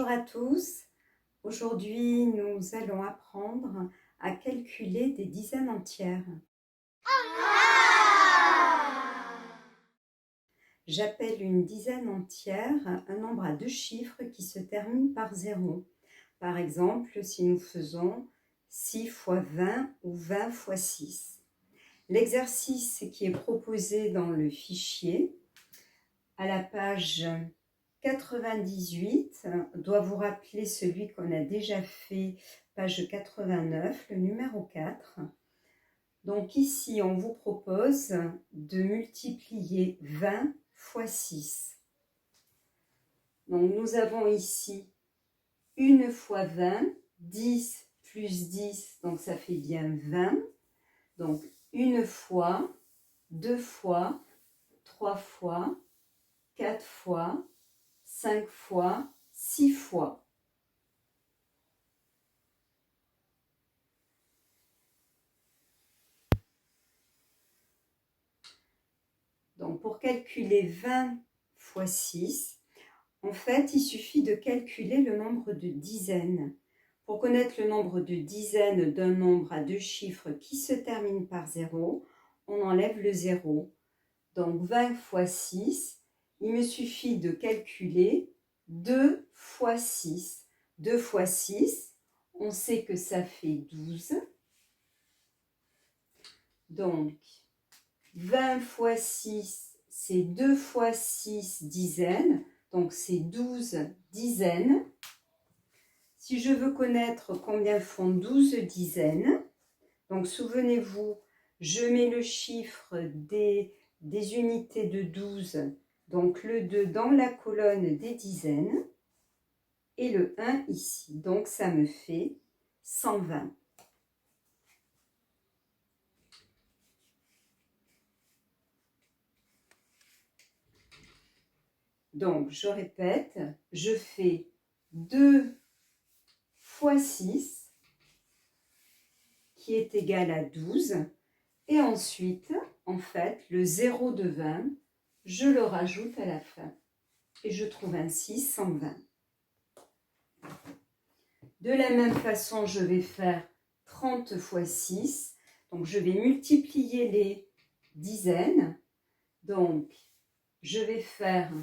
Bonjour à tous. Aujourd'hui, nous allons apprendre à calculer des dizaines entières. J'appelle une dizaine entière un nombre à deux chiffres qui se termine par 0. Par exemple, si nous faisons 6 fois 20 ou 20 fois 6. L'exercice qui est proposé dans le fichier, à la page 98, doit vous rappeler celui qu'on a déjà fait, page 89, le numéro 4. Donc ici, on vous propose de multiplier 20 fois 6. Donc nous avons ici 1 fois 20, 10 plus 10, donc ça fait bien 20. Donc 1 fois, 2 fois, 3 fois, 4 fois, 5 fois, 6 fois. Donc pour calculer 20 fois 6, en fait, il suffit de calculer le nombre de dizaines. Pour connaître le nombre de dizaines d'un nombre à deux chiffres qui se termine par 0, on enlève le 0. Donc 20 fois 6, il me suffit de calculer 2 fois 6. 2 fois 6, on sait que ça fait 12. Donc 20 fois 6, c'est 2 fois 6 dizaines. Donc c'est 12 dizaines. Si je veux connaître combien font 12 dizaines, donc souvenez-vous, je mets le chiffre des unités de 12, donc le 2 dans la colonne des dizaines, et le 1 ici. Donc ça me fait 120. Donc je répète, je fais 2 fois 6, qui est égal à 12, et ensuite, en fait, le 0 de 20, je le rajoute à la fin, et je trouve ainsi 120. De la même façon, je vais faire 30 fois 6, donc je vais multiplier les dizaines, donc je vais faire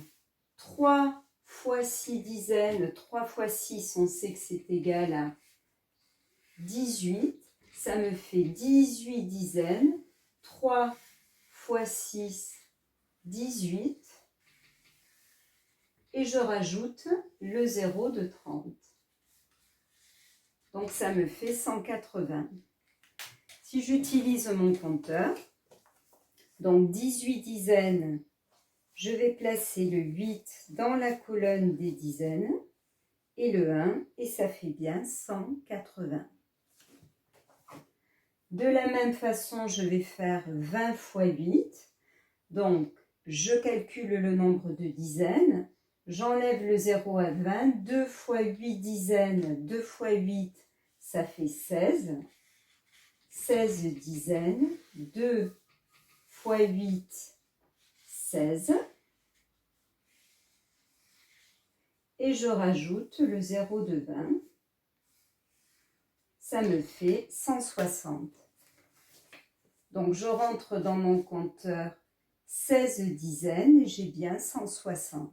3 fois 6 dizaines, 3 fois 6, on sait que c'est égal à 18, ça me fait 18 dizaines, 3 fois 6, 18, et je rajoute le 0 de 30. Donc ça me fait 180. Si j'utilise mon compteur, donc 18 dizaines, je vais placer le 8 dans la colonne des dizaines et le 1, et ça fait bien 180. De la même façon, je vais faire 20 fois 8. Donc, je calcule le nombre de dizaines. J'enlève le 0 à 20. 2 fois 8 dizaines, 2 fois 8, ça fait 16. 16 dizaines. 2 fois 8, 16. Et je rajoute le 0 de 20. Ça me fait 160. Donc, je rentre dans mon compteur 16 dizaines et j'ai bien 160.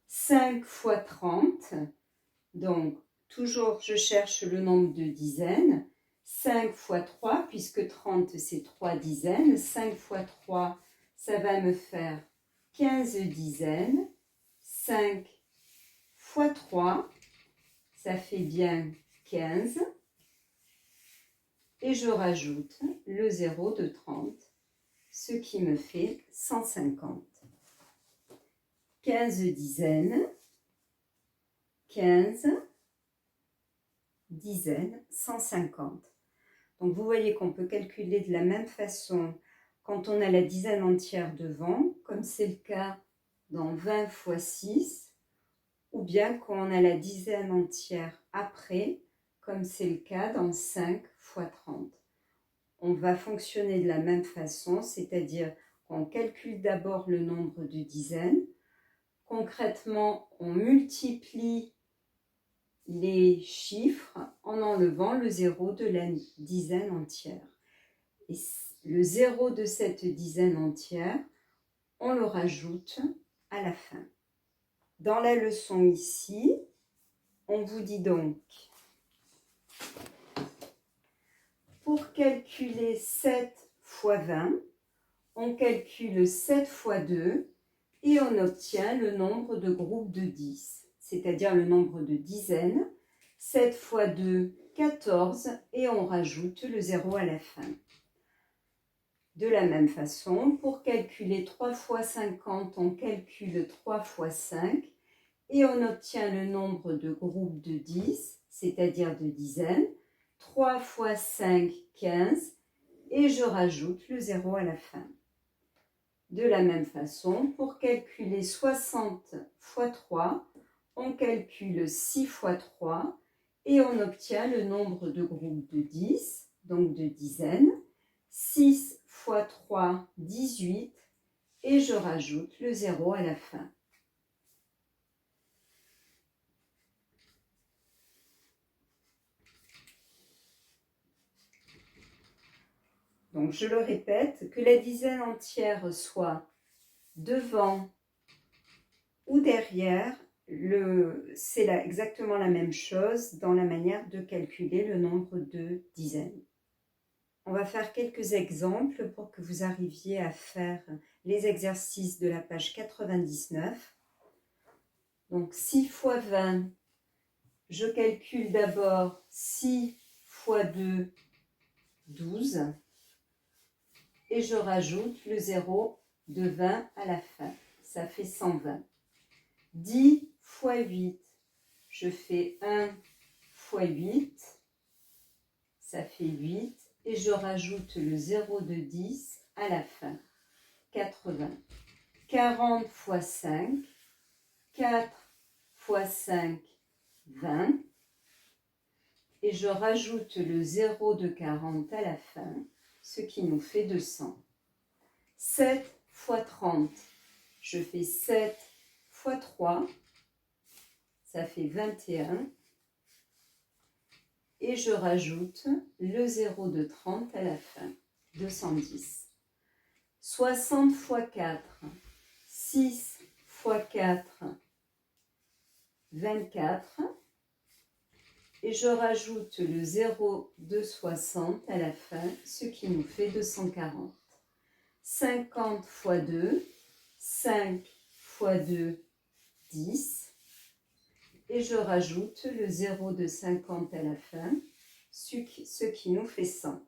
5 fois 30, donc toujours je cherche le nombre de dizaines. 5 fois 3, puisque 30 c'est 3 dizaines. 5 fois 3, ça va me faire 15 dizaines. 5 fois 3, ça fait bien 15. Et je rajoute le 0 de 30, ce qui me fait 150. 15 dizaines, 15 dizaines, 150. Donc vous voyez qu'on peut calculer de la même façon quand on a la dizaine entière devant, comme c'est le cas dans 20 fois 6, ou bien quand on a la dizaine entière après, comme c'est le cas dans 5 fois 30. On va fonctionner de la même façon, c'est-à-dire qu'on calcule d'abord le nombre de dizaines, Concrètement, on multiplie les chiffres en enlevant le 0 de la dizaine entière. Et le 0 de cette dizaine entière, on le rajoute à la fin. Dans la leçon ici, on vous dit donc, pour calculer 7 fois 20, on calcule 7 fois 2 et on obtient le nombre de groupes de 10, c'est-à-dire le nombre de dizaines. 7 fois 2, 14 et on rajoute le 0 à la fin. De la même façon, pour calculer 3 fois 50, on calcule 3 fois 5 et on obtient le nombre de groupes de 10, c'est-à-dire de dizaines. 3 fois 5, 15 et je rajoute le 0 à la fin. De la même façon, pour calculer 60 fois 3, on calcule 6 fois 3 et on obtient le nombre de groupes de 10, donc de dizaines. 6 fois 3, 18 et je rajoute le 0 à la fin. Donc je le répète, que la dizaine entière soit devant ou derrière, c'est exactement la même chose dans la manière de calculer le nombre de dizaines. On va faire quelques exemples pour que vous arriviez à faire les exercices de la page 99. Donc 6 fois 20, je calcule d'abord 6 fois 2, 12. Et je rajoute le 0 de 20 à la fin. Ça fait 120. 10 fois 8, je fais 1 fois 8. Ça fait 8. Et je rajoute le 0 de 10 à la fin. 80. 40 fois 5. 4 fois 5, 20. Et je rajoute le 0 de 40 à la fin, ce qui nous fait 200. 7 fois 30, je fais 7 fois 3, ça fait 21. Et je rajoute le 0 de 30 à la fin, 210. 60 fois 4, 6 fois 4, 24. Et je rajoute le 0 de 60 à la fin, ce qui nous fait 240. 50 fois 2, 5 fois 2, 10. Et je rajoute le 0 de 50 à la fin, ce qui nous fait 100.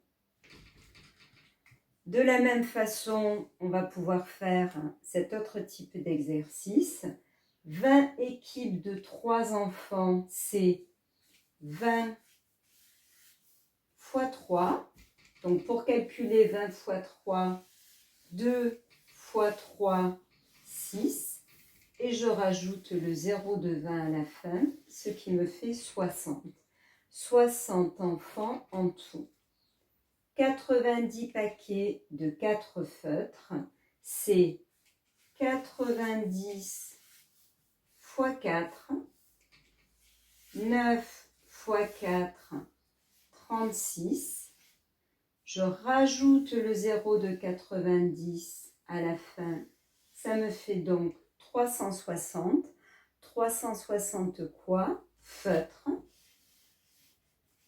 De la même façon, on va pouvoir faire cet autre type d'exercice. 20 équipes de 3 enfants, c'est 20 fois 3. Donc pour calculer 20 fois 3, 2 fois 3, 6. Et je rajoute le 0 de 20 à la fin, ce qui me fait 60. 60 enfants en tout. 90 paquets de 4 feutres, c'est 90 fois 4, 9 fois 4, 36. Je rajoute le 0 de 90 à la fin, ça me fait donc 360. 360 quoi? Feutres.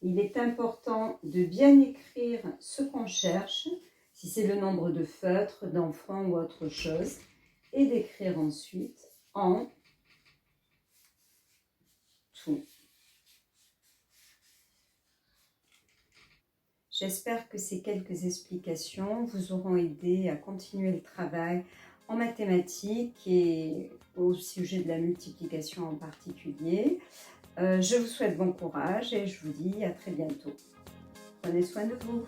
Il est important de bien écrire ce qu'on cherche, si c'est le nombre de feutres, d'enfants ou autre chose, et d'écrire ensuite en tout. J'espère que ces quelques explications vous auront aidé à continuer le travail en mathématiques et au sujet de la multiplication en particulier. Je vous souhaite bon courage et je vous dis à très bientôt. Prenez soin de vous.